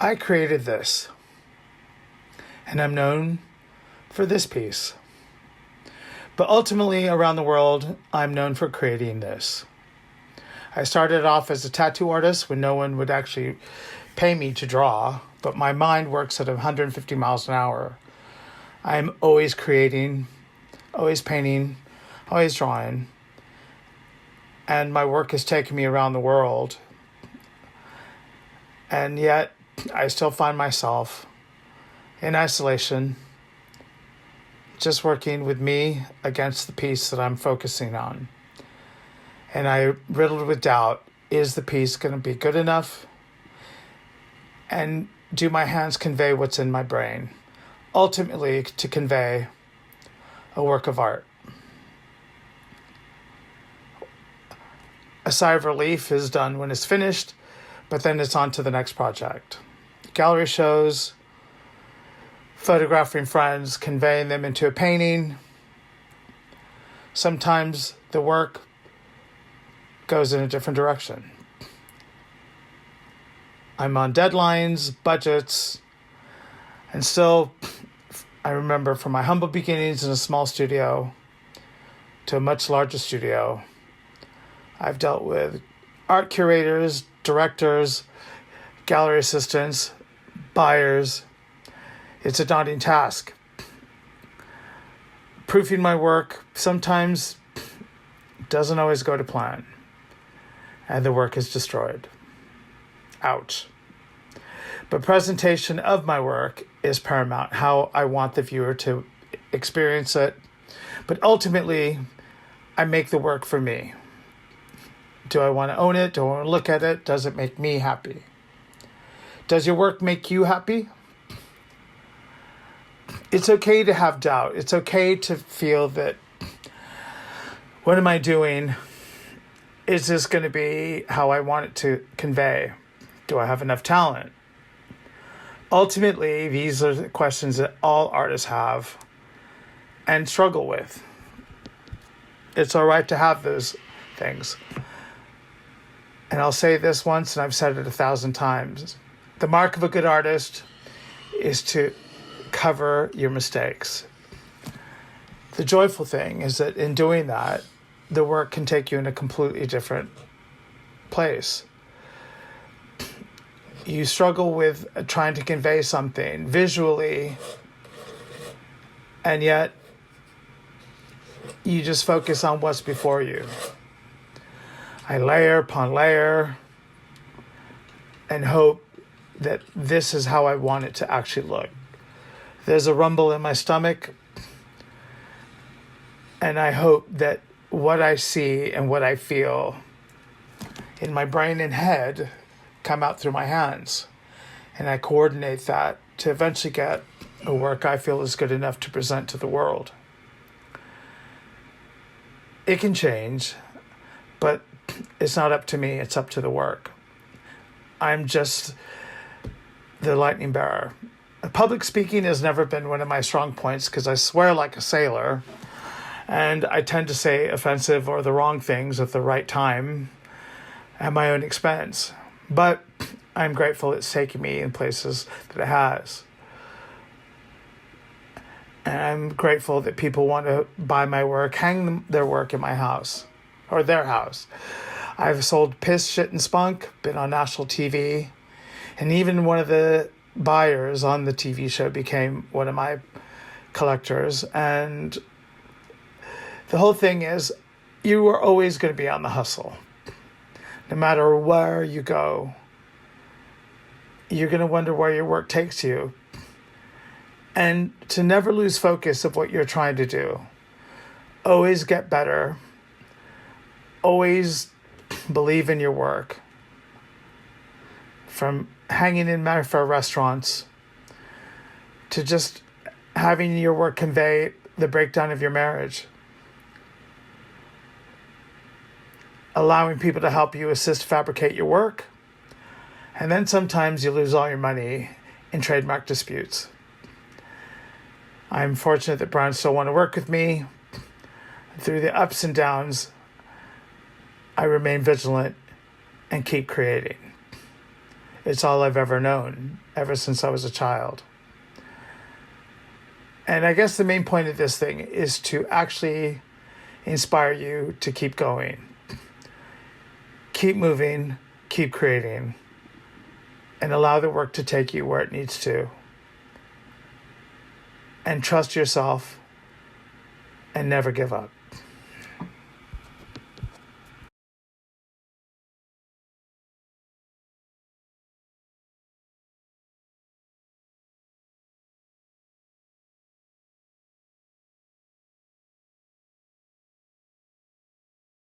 I created this, and I'm known for this piece. But ultimately, around the world, I'm known for creating this. I started off as a tattoo artist when no one would actually pay me to draw, but my mind works at 150 miles an hour. I'm always creating, always painting, always drawing, and my work has taken me around the world. And yet, I still find myself in isolation, just working with me against the piece that I'm focusing on. And I riddled with doubt, is the piece going to be good enough? And do my hands convey what's in my brain? Ultimately, to convey a work of art. A sigh of relief is done when it's finished, but then it's on to the next project. Gallery shows, photographing friends, conveying them into a painting. Sometimes the work goes in a different direction. I'm on deadlines, budgets, and still, I remember from my humble beginnings in a small studio to a much larger studio, I've dealt with art curators, directors, gallery assistants, buyers. It's a daunting task. Proofing my work sometimes doesn't always go to plan, and the work is destroyed. Ouch. But presentation of my work is paramount, how I want the viewer to experience it. But ultimately, I make the work for me. Do I want to own it? Do I want to look at it? Does it make me happy? Does your work make you happy? It's okay to have doubt. It's okay to feel that, what am I doing? Is this going to be how I want it to convey? Do I have enough talent? Ultimately, these are the questions that all artists have and struggle with. It's all right to have those things. And I'll say this once, and I've said it 1,000 times. The mark of a good artist is to cover your mistakes. The joyful thing is that in doing that, the work can take you in a completely different place. You struggle with trying to convey something visually, and yet you just focus on what's before you. I layer upon layer and hope that this is how I want it to actually look. There's a rumble in my stomach, and I hope that what I see and what I feel in my brain and head come out through my hands. And I coordinate that to eventually get a work I feel is good enough to present to the world. It can change, but it's not up to me, it's up to the work. I'm just the lightning bearer. Public speaking has never been one of my strong points because I swear like a sailor, and I tend to say offensive or the wrong things at the right time at my own expense. But I'm grateful it's taken me in places that it has. And I'm grateful that people want to buy my work, hang their work in my house, or their house. I've sold piss, shit, and spunk, been on national TV, and even one of the buyers on the TV show became one of my collectors. And the whole thing is, you are always going to be on the hustle. No matter where you go, you're going to wonder where your work takes you. And to never lose focus of what you're trying to do. Always get better. Always believe in your work. From hanging in Mayfair restaurants to just having your work convey the breakdown of your marriage. Allowing people to help you assist fabricate your work. And then sometimes you lose all your money in trademark disputes. I'm fortunate that brands still want to work with me. Through the ups and downs, I remain vigilant and keep creating. It's all I've ever known, ever since I was a child. And I guess the main point of this thing is to actually inspire you to keep going, keep moving, keep creating, and allow the work to take you where it needs to. And trust yourself and never give up.